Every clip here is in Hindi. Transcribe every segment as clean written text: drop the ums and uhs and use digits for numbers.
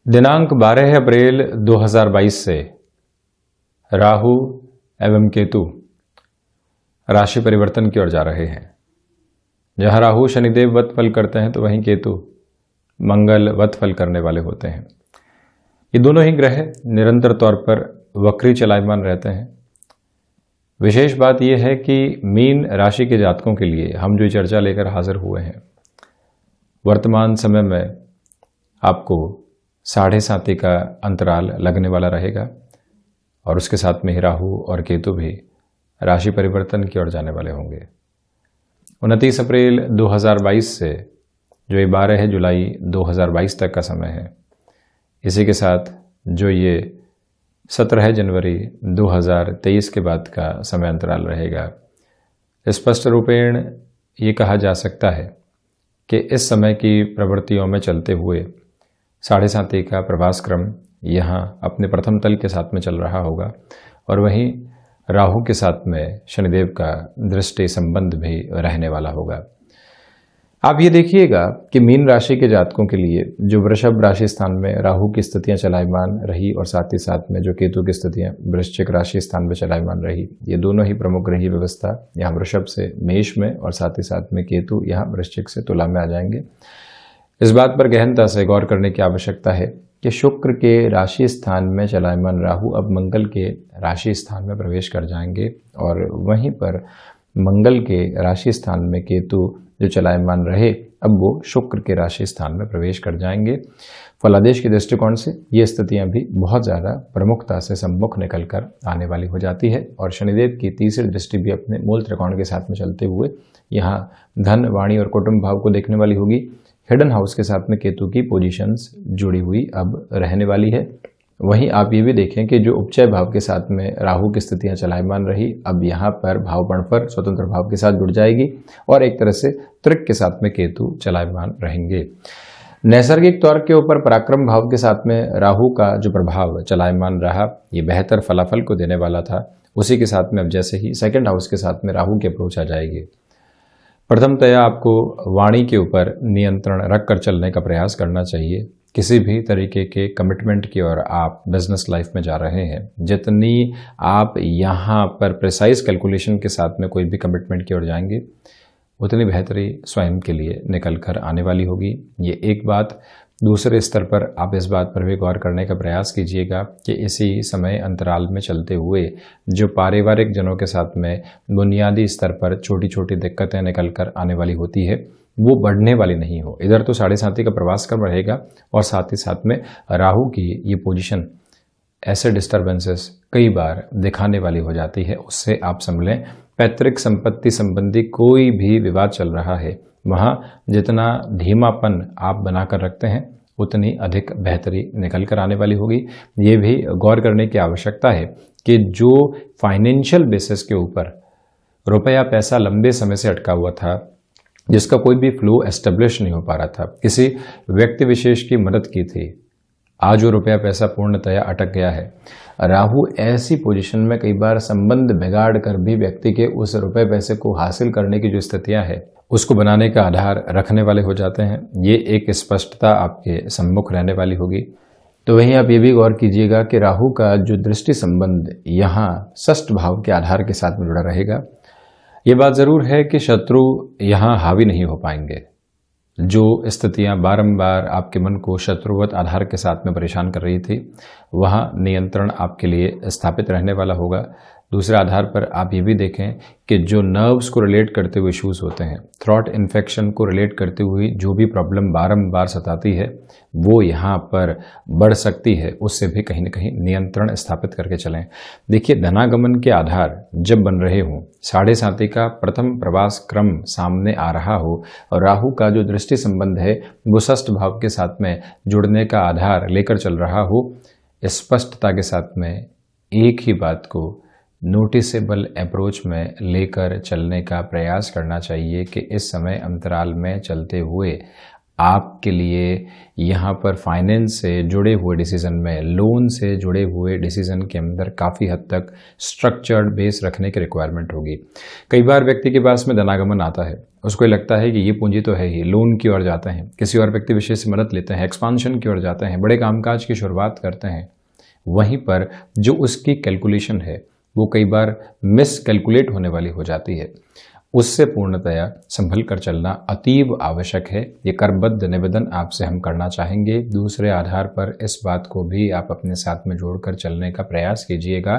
दिनांक 12 अप्रैल 2022 से राहु एवं केतु राशि परिवर्तन की ओर जा रहे हैं। जहां राहु शनिदेव वत फल करते हैं तो वहीं केतु मंगल वत फल करने वाले होते हैं। ये दोनों ही ग्रह निरंतर तौर पर वक्री चलायमान रहते हैं। विशेष बात यह है कि मीन राशि के जातकों के लिए हम जो चर्चा लेकर हाजिर हुए हैं, वर्तमान समय में आपको 7.5 का अंतराल लगने वाला रहेगा और उसके साथ में ही राहु और केतु भी राशि परिवर्तन की ओर जाने वाले होंगे। 29 अप्रैल 2022 से जो ये 12 जुलाई 2022 तक का समय है, इसी के साथ जो ये 17 जनवरी 2023 के बाद का समय अंतराल रहेगा, स्पष्ट रूपेण ये कहा जा सकता है कि इस समय की प्रवृत्तियों में चलते हुए 7.5 का प्रवास क्रम यहाँ अपने प्रथम तल के साथ में चल रहा होगा और वहीं राहु के साथ में शनिदेव का दृष्टि संबंध भी रहने वाला होगा। आप ये देखिएगा कि मीन राशि के जातकों के लिए जो वृषभ राशि स्थान में राहु की स्थितियां चलायमान रही और साथ ही साथ में जो केतु की स्थितियां वृश्चिक राशि स्थान में चलायमान रही, ये दोनों ही प्रमुख ग्रही व्यवस्था यहाँ वृषभ से मेष में और साथ ही साथ में केतु यहाँ वृश्चिक से तुला में आ जाएंगे। इस बात पर गहनता से गौर करने की आवश्यकता है कि शुक्र के राशि स्थान में चलायमान राहु अब मंगल के राशि स्थान में प्रवेश कर जाएंगे और वहीं पर मंगल के राशि स्थान में केतु जो चलायमान रहे अब वो शुक्र के राशि स्थान में प्रवेश कर जाएंगे। फलादेश के दृष्टिकोण से ये स्थितियां भी बहुत ज़्यादा प्रमुखता से सम्मुख निकल कर आने वाली हो जाती है और शनिदेव की तीसरी दृष्टि भी अपने मूल त्रिकोण के साथ में चलते हुए यहाँ धन, वाणी और कुटुंब भाव को देखने वाली होगी। हिडन हाउस के साथ में केतु की पोजीशंस जुड़ी हुई अब रहने वाली है। वहीं आप ये भी देखें कि जो उपचय भाव के साथ में राहु की स्थितियां चलायमान रही अब यहाँ पर भाव पर स्वतंत्र भाव के साथ जुड़ जाएगी और एक तरह से त्रिक के साथ में केतु चलायमान रहेंगे। नैसर्गिक तौर के ऊपर पराक्रम भाव के साथ में राहु का जो प्रभाव चलायमान रहा ये बेहतर फलाफल को देने वाला था। उसी के साथ में अब जैसे ही सेकंड हाउस के साथ में राहु की अप्रोच आ जाएगी, प्रथमतया आपको वाणी के ऊपर नियंत्रण रखकर चलने का प्रयास करना चाहिए। किसी भी तरीके के कमिटमेंट की ओर आप बिजनेस लाइफ में जा रहे हैं, जितनी आप यहाँ पर प्रिसाइज कैलकुलेशन के साथ में कोई भी कमिटमेंट की ओर जाएंगे उतनी बेहतरी स्वयं के लिए निकल कर आने वाली होगी। ये एक बात। दूसरे स्तर पर आप इस बात पर भी गौर करने का प्रयास कीजिएगा कि इसी समय अंतराल में चलते हुए जो पारिवारिक जनों के साथ में बुनियादी स्तर पर छोटी छोटी दिक्कतें निकल कर आने वाली होती है वो बढ़ने वाली नहीं हो। इधर तो 7.5 का प्रवास क्रम रहेगा और साथ ही साथ में राहु की ये पोजीशन ऐसे डिस्टर्बेंसेस कई बार दिखाने वाली हो जाती है, उससे आप संभलें। पैतृक संपत्ति संबंधी कोई भी विवाद चल रहा है, वहाँ जितना धीमापन आप बनाकर रखते हैं उतनी अधिक बेहतरी निकल कर आने वाली होगी। ये भी गौर करने की आवश्यकता है कि जो फाइनेंशियल बेसिस के ऊपर रुपया पैसा लंबे समय से अटका हुआ था, जिसका कोई भी फ्लो एस्टेब्लिश नहीं हो पा रहा था, किसी व्यक्ति विशेष की मदद की थी, आज वो रुपया पैसा पूर्णतया अटक गया है। राहु ऐसी पोजीशन में कई बार संबंध बिगाड़ कर भी व्यक्ति के उस रुपए पैसे को हासिल करने की जो स्थितियां है उसको बनाने का आधार रखने वाले हो जाते हैं। ये एक स्पष्टता आपके सम्मुख रहने वाली होगी। तो वहीं आप ये भी गौर कीजिएगा कि राहु का जो दृष्टि संबंध यहाँ षष्ठ भाव के आधार के साथ में जुड़ा रहेगा। ये बात जरूर है कि शत्रु यहाँ हावी नहीं हो पाएंगे। जो स्थितियां बारंबार आपके मन को शत्रुवत आधार के साथ में परेशान कर रही थी वहाँ नियंत्रण आपके लिए स्थापित रहने वाला होगा। दूसरे आधार पर आप ये भी देखें कि जो नर्व्स को रिलेट करते हुए इश्यूज होते हैं, थ्रॉट इन्फेक्शन को रिलेट करते हुए जो भी प्रॉब्लम बारंबार सताती है वो यहाँ पर बढ़ सकती है, उससे भी कहीं न कहीं नियंत्रण स्थापित करके चलें। देखिए, धनागमन के आधार जब बन रहे हों, 7.5 का प्रथम प्रवास क्रम सामने आ रहा हो और राहु का जो दृष्टि संबंध है वो षष्ठ भाव के साथ में जुड़ने का आधार लेकर चल रहा हो, स्पष्टता के साथ में एक ही बात को नोटिसेबल अप्रोच में लेकर चलने का प्रयास करना चाहिए कि इस समय अंतराल में चलते हुए आपके लिए यहाँ पर फाइनेंस से जुड़े हुए डिसीजन में, लोन से जुड़े हुए डिसीजन के अंदर काफ़ी हद तक स्ट्रक्चर्ड बेस रखने की रिक्वायरमेंट होगी। कई बार व्यक्ति के पास में धनागमन आता है, उसको लगता है कि ये पूंजी तो है ही, लोन की ओर जाते हैं, किसी और व्यक्ति विशेष से मदद लेते हैं, एक्सपांशन की ओर जाते हैं, बड़े कामकाज की शुरुआत करते हैं। वहीं पर जो उसकी कैलकुलेशन है वो कई बार मिस कैलकुलेट होने वाली हो जाती है। उससे पूर्णतया संभल कर चलना अतीव आवश्यक है। ये करबद्ध निवेदन आपसे हम करना चाहेंगे। दूसरे आधार पर इस बात को भी आप अपने साथ में जोड़कर चलने का प्रयास कीजिएगा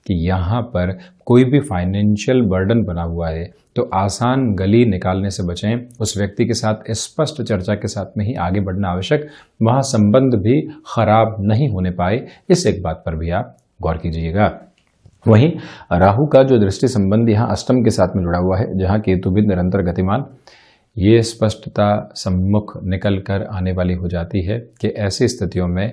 कि यहाँ पर कोई भी फाइनेंशियल बर्डन बना हुआ है तो आसान गली निकालने से बचें। उस व्यक्ति के साथ स्पष्ट चर्चा के साथ में ही आगे बढ़ना आवश्यक, वहाँ संबंध भी खराब नहीं होने पाए, इस एक बात पर भी आप गौर कीजिएगा। वहीं राहु का जो दृष्टि संबंध यहाँ अष्टम के साथ में जुड़ा हुआ है, जहाँ केतु भी निरंतर गतिमान, ये स्पष्टता सम्मुख निकल कर आने वाली हो जाती है कि ऐसी स्थितियों में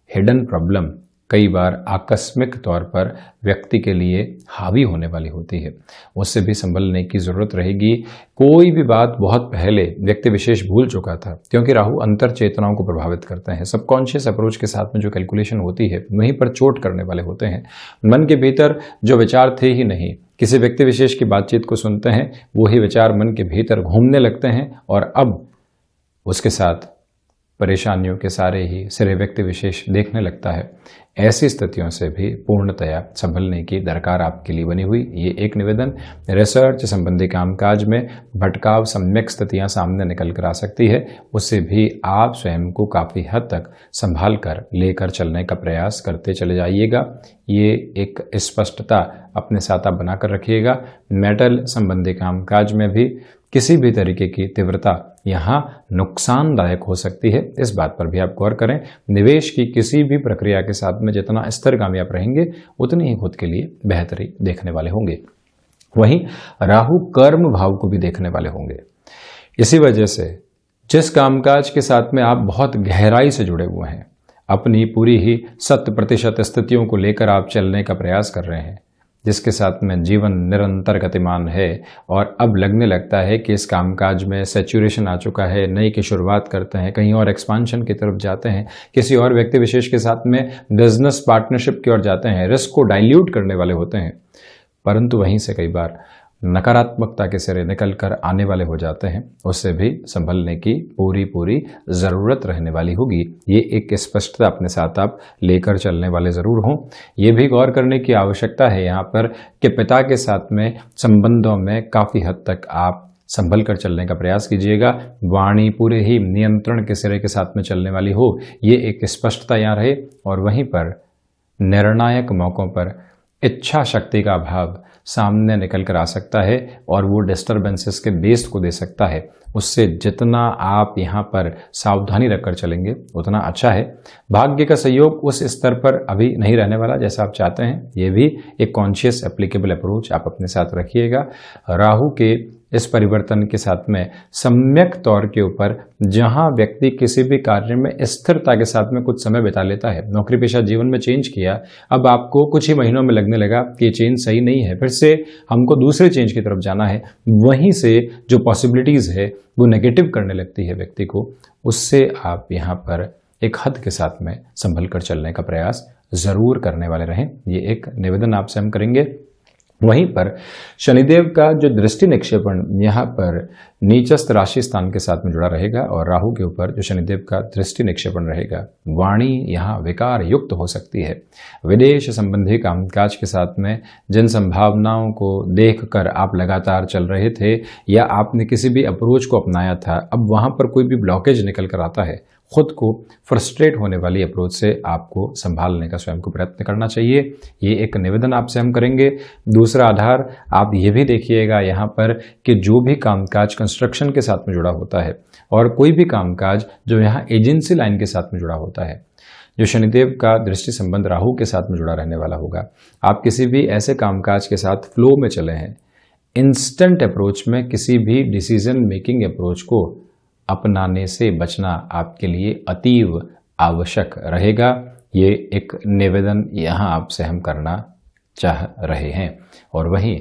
हिडन प्रॉब्लम कई बार आकस्मिक तौर पर व्यक्ति के लिए हावी होने वाली होती है। उससे भी संभलने की ज़रूरत रहेगी। कोई भी बात बहुत पहले व्यक्ति विशेष भूल चुका था, क्योंकि राहु अंतर चेतनाओं को प्रभावित करते हैं। सबकॉन्शियस अप्रोच के साथ में जो कैलकुलेशन होती है वहीं पर चोट करने वाले होते हैं। मन के भीतर जो विचार थे ही नहीं, किसी व्यक्ति विशेष की बातचीत को सुनते हैं, वही विचार मन के भीतर घूमने लगते हैं और अब उसके साथ परेशानियों के सारे ही सिरे व्यक्ति विशेष देखने लगता है। ऐसी स्थितियों से भी पूर्णतया संभलने की दरकार आपके लिए बनी हुई। ये एक निवेदन। रिसर्च संबंधी कामकाज में भटकाव सम्यक स्थितियां सामने निकल कर आ सकती है, उससे भी आप स्वयं को काफ़ी हद तक संभाल कर लेकर चलने का प्रयास करते चले जाइएगा। ये एक स्पष्टता अपने साथ आप बनाकर रखिएगा। मेटल संबंधी कामकाज में भी किसी भी तरीके की तीव्रता यहाँ नुकसानदायक हो सकती है, इस बात पर भी आप गौर करें। निवेश की किसी भी प्रक्रिया के साथ में जितना स्थिरगामी आप रहेंगे उतनी ही खुद के लिए बेहतरी देखने वाले होंगे। वहीं राहु कर्म भाव को भी देखने वाले होंगे। इसी वजह से जिस कामकाज के साथ में आप बहुत गहराई से जुड़े हुए हैं, अपनी पूरी ही 100% स्थितियों को लेकर आप चलने का प्रयास कर रहे हैं, जिसके साथ में जीवन निरंतर गतिमान है और अब लगने लगता है कि इस कामकाज में सैचुरेशन आ चुका है, नई की शुरुआत करते हैं, कहीं और एक्सपांशन की तरफ जाते हैं, किसी और व्यक्ति विशेष के साथ में बिजनेस पार्टनरशिप की ओर जाते हैं, रिस्क को डाइल्यूट करने वाले होते हैं, परंतु वहीं से कई बार नकारात्मकता के सिरे निकल कर आने वाले हो जाते हैं। उससे भी संभलने की पूरी ज़रूरत रहने वाली होगी। ये एक स्पष्टता अपने साथ आप लेकर चलने वाले ज़रूर हों। ये भी गौर करने की आवश्यकता है यहाँ पर कि पिता के साथ में संबंधों में काफ़ी हद तक आप संभल कर चलने का प्रयास कीजिएगा। वाणी पूरे ही नियंत्रण के सिरे के साथ में चलने वाली हो, ये एक स्पष्टता यहाँ रहे। और वहीं पर निर्णायक मौक़ों पर इच्छा शक्ति का अभाव सामने निकल कर आ सकता है और वो डिस्टर्बेंसेस के बेस को दे सकता है। उससे जितना आप यहाँ पर सावधानी रखकर चलेंगे उतना अच्छा है। भाग्य का सहयोग उस स्तर पर अभी नहीं रहने वाला जैसा आप चाहते हैं। ये भी एक कॉन्शियस एप्लीकेबल अप्रोच आप अपने साथ रखिएगा। राहु के इस परिवर्तन के साथ में सम्यक तौर के ऊपर जहां व्यक्ति किसी भी कार्य में स्थिरता के साथ में कुछ समय बिता लेता है, नौकरी पेशा जीवन में चेंज किया, अब आपको कुछ ही महीनों में लगने लगा कि ये चेंज सही नहीं है, फिर से हमको दूसरे चेंज की तरफ जाना है, वहीं से जो पॉसिबिलिटीज़ है वो नेगेटिव करने लगती है व्यक्ति को। उससे आप यहाँ पर एक हद के साथ में संभल कर चलने का प्रयास ज़रूर करने वाले रहें। ये एक निवेदन आपसे हम करेंगे। वहीं पर शनिदेव का जो दृष्टि निक्षेपण यहाँ पर नीचस्थ राशि स्थान के साथ में जुड़ा रहेगा और राहु के ऊपर जो शनिदेव का दृष्टि निक्षेपण रहेगा, वाणी यहाँ विकार युक्त हो सकती है। विदेश संबंधी कामकाज के साथ में जिन संभावनाओं को देखकर आप लगातार चल रहे थे या आपने किसी भी अप्रोच को अपनाया था, अब वहाँ पर कोई भी ब्लॉकेज निकल कर आता है, खुद को फ्रस्ट्रेट होने वाली अप्रोच से आपको संभालने का स्वयं को प्रयत्न करना चाहिए। ये एक निवेदन आपसे हम करेंगे। दूसरा आधार आप ये भी देखिएगा यहाँ पर कि जो भी कामकाज कंस्ट्रक्शन के साथ में जुड़ा होता है और कोई भी कामकाज जो यहाँ एजेंसी लाइन के साथ में जुड़ा होता है, जो शनिदेव का दृष्टि संबंध राहु के साथ में जुड़ा रहने वाला होगा, आप किसी भी ऐसे कामकाज के साथ फ्लो में चले हैं, इंस्टेंट अप्रोच में किसी भी डिसीजन मेकिंग अप्रोच को अपनाने से बचना आपके लिए अतीव आवश्यक रहेगा। ये एक निवेदन यहाँ आपसे हम करना चाह रहे हैं। और वहीं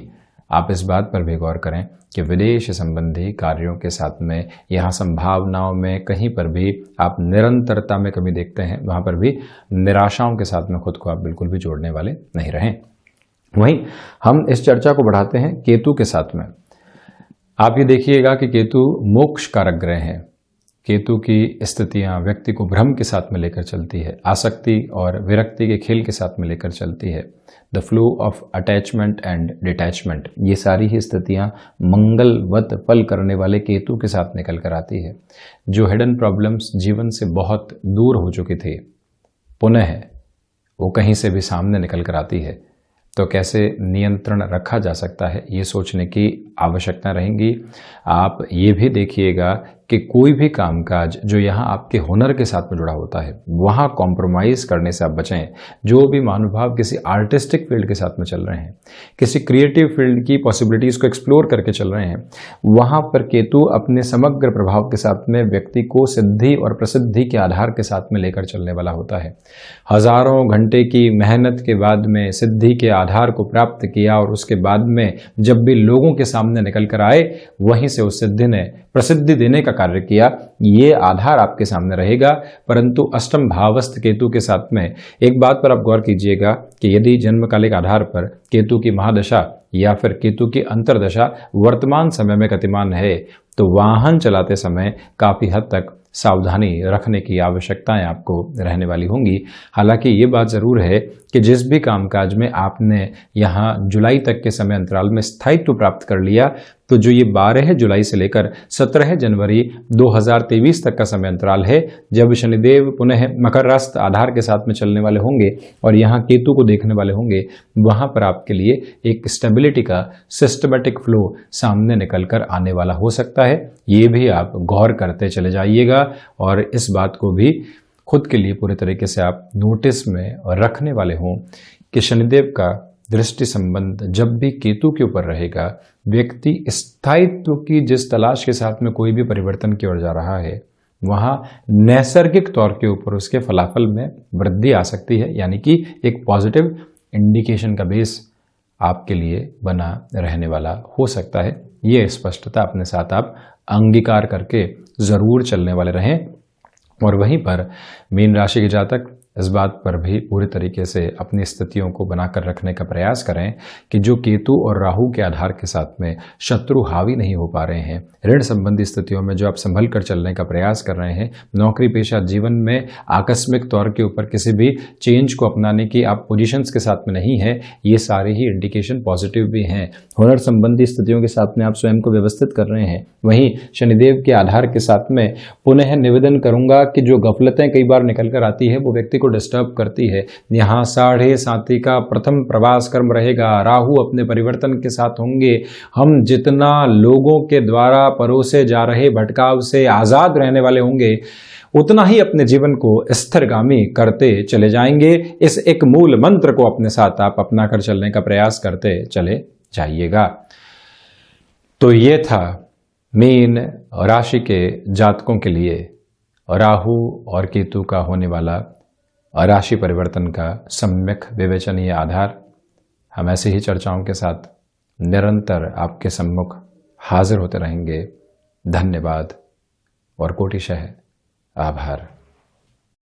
आप इस बात पर भी गौर करें कि विदेश संबंधी कार्यों के साथ में यहाँ संभावनाओं में कहीं पर भी आप निरंतरता में कमी देखते हैं, वहाँ पर भी निराशाओं के साथ में खुद को आप बिल्कुल भी जोड़ने वाले नहीं रहें। वहीं हम इस चर्चा को बढ़ाते हैं केतु के साथ में। आप ये देखिएगा कि केतु मोक्ष कारक ग्रह हैं। केतु की स्थितियां व्यक्ति को भ्रम के साथ में लेकर चलती है, आसक्ति और विरक्ति के खेल के साथ में लेकर चलती है। The flow of attachment and detachment, ये सारी ही स्थितियां मंगलवत फल करने वाले केतु के साथ निकल कर आती है। जो हिडन प्रॉब्लम्स जीवन से बहुत दूर हो चुकी थी, पुनः वो कहीं से भी सामने निकल कर आती है। तो कैसे नियंत्रण रखा जा सकता है, ये सोचने की आवश्यकता रहेगी। आप ये भी देखिएगा कि कोई भी कामकाज जो यहाँ आपके हुनर के साथ में जुड़ा होता है, वहाँ कॉम्प्रोमाइज़ करने से आप बचें। जो भी महानुभाव किसी आर्टिस्टिक फील्ड के साथ में चल रहे हैं, किसी क्रिएटिव फील्ड की पॉसिबिलिटीज़ को एक्सप्लोर करके चल रहे हैं, वहाँ पर केतु अपने समग्र प्रभाव के साथ में व्यक्ति को सिद्धि और प्रसिद्धि के आधार के साथ में लेकर चलने वाला होता है। हजारों घंटे की मेहनत के बाद में सिद्धि के आधार को प्राप्त किया और उसके बाद में जब भी लोगों के सामने निकल कर आए, वहीं से उस सिद्धि ने प्रसिद्धि देने का कार्य किया। ये आधार आपके सामने रहेगा। परंतु अष्टम भावस्थ केतु के साथ में एक बात पर आप गौर कीजिएगा कि यदि जन्मकालिक आधार पर केतु की महादशा या फिर केतु की अंतर्दशा वर्तमान समय में गतिमान है, तो वाहन चलाते समय काफी हद तक सावधानी रखने की आवश्यकताएं आपको रहने वाली होंगी। हालांकि ये बात ज़रूर है कि जिस भी कामकाज में आपने यहाँ जुलाई तक के समय अंतराल में स्थायित्व प्राप्त कर लिया, तो जो ये 12 जुलाई से लेकर 17 जनवरी 2023 तक का समय अंतराल है, जब शनिदेव पुनः मकर राशि आधार के साथ में चलने वाले होंगे और यहाँ केतु को देखने वाले होंगे, वहाँ पर आपके लिए एक स्टेबिलिटी का सिस्टमेटिक फ्लो सामने निकल कर आने वाला हो सकता है। ये भी आप गौर करते चले जाइएगा और इस बात को भी खुद के लिए पूरे तरीके से आप नोटिस में रखने वाले हों कि शनिदेव का दृष्टि संबंध जब भी केतु के ऊपर रहेगा, व्यक्ति स्थायित्व की जिस तलाश के साथ में कोई भी परिवर्तन की ओर जा रहा है, वहाँ नैसर्गिक तौर के ऊपर उसके फलाफल में वृद्धि आ सकती है। यानी कि एक पॉजिटिव इंडिकेशन का बेस आपके लिए बना रहने वाला हो सकता है। ये स्पष्टता अपने साथ आप अंगीकार करके ज़रूर चलने वाले रहें। और वहीं पर मीन राशि के जातक इस बात पर भी पूरी तरीके से अपनी स्थितियों को बनाकर रखने का प्रयास करें कि जो केतु और राहु के आधार के साथ में शत्रु हावी नहीं हो पा रहे हैं, ऋण संबंधी स्थितियों में जो आप संभल कर चलने का प्रयास कर रहे हैं, नौकरी पेशा जीवन में आकस्मिक तौर के ऊपर किसी भी चेंज को अपनाने की आप पोजीशंस के साथ में नहीं है, ये सारे ही इंडिकेशन पॉजिटिव भी हैं। हुनर संबंधी स्थितियों के साथ में आप स्वयं को व्यवस्थित कर रहे हैं। वहीं शनिदेव के आधार के साथ में पुनः निवेदन करूंगा कि जो गफलतें कई बार निकल कर आती है, वो व्यक्ति को डिस्टर्ब करती है। यहाँ 7.5 का प्रथम प्रवास कर्म रहेगा। राहु अपने परिवर्तन के साथ होंगे। हम जितना लोगों के द्वारा परोसे जा रहे भटकाव से आजाद रहने वाले होंगे, उतना ही अपने जीवन को स्थिरगामी करते चले जाएंगे। इस एक मूल मंत्र को अपने साथ आप अपना कर चलने का प्रयास करते चले जाइएगा। तो ये था मीन राशि के जातकों के लिए राहु और केतु का होने वाला राशि परिवर्तन का सम्यक विवेचनीय आधार। हम ऐसे ही चर्चाओं के साथ निरंतर आपके सम्मुख हाजिर होते रहेंगे। धन्यवाद और कोटिशः आभार।